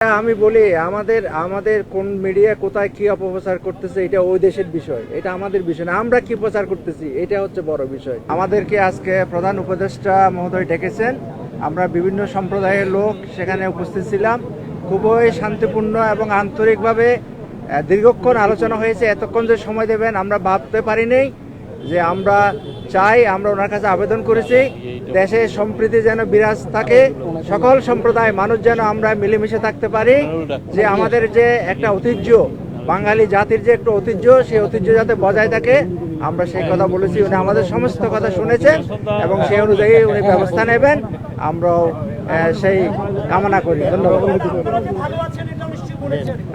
আমি বলি আমাদের আমাদের কোন মিডিয়া কোথায় কি অপপ্রচার করতেছে এটা ওই দেশের বিষয়, এটা আমাদের বিষয় না। আমরা কি প্রচার করতেছি এটা হচ্ছে বড় বিষয়। আমাদেরকে আজকে প্রধান উপদেষ্টা মহোদয় ডেকেছেন, আমরা বিভিন্ন সম্প্রদায়ের লোক সেখানে উপস্থিত ছিলাম। খুবই শান্তিপূর্ণ এবং আন্তরিকভাবে দীর্ঘক্ষণ আলোচনা হয়েছে। এতক্ষণ যে সময় দেবেন আমরা ভাবতে পারিনি। যে আমরা চাই, আমরা ওনার কাছে আবেদন করেছি দেশে সম্প্রীতি যেন বিরাজ থাকে, সকল সম্প্রদায় মানুষ যেন আমরা মিলেমিশে থাকতে পারি, যে আমাদের যে একটা ঐতিহ্য, বাঙালি জাতির যে একটা ঐতিহ্য, সেই ঐতিহ্য যাতে বজায় থাকে, আমরা সেই কথা বলেছি। উনি আমাদের সমস্ত কথা শুনেছেন এবং সেই অনুযায়ী উনি ব্যবস্থা নেবেন, আমরাও সেই কামনা করি। ধন্যবাদ।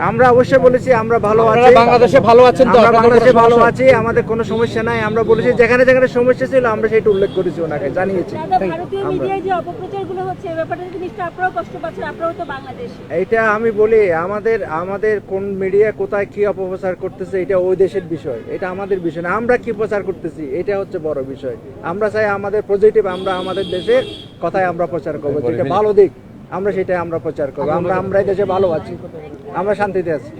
আমরা অবশ্যই বলেছি আমরা ভালো আছি, বাংলাদেশে ভালো আছেন তো? আমরা বাংলাদেশে ভালো আছি, আমাদের কোনো সমস্যা নাই। আমরা বলেছি যেখানে যেখানে সমস্যা ছিল আমরা সেটা উল্লেখ করেছি, ওনাকে জানিয়েছি। এইটা আমি বলি আমাদের আমাদের কোন মিডিয়া কোথায় কি অপপ্রচার করতেছে এটা ওই দেশের বিষয়, এটা আমাদের বিষয় না। আমরা কি প্রচার করতেছি এটা হচ্ছে বড় বিষয়। আমরা চাই আমাদের পজিটিভ, আমরা আমাদের দেশের কথাই আমরা প্রচার করবো, যেটা ভালো দিক আমরা সেটাই আমরা প্রচার করবো। আমরা এই দেশে ভালো আছি, আমরা শান্তিতে আছি।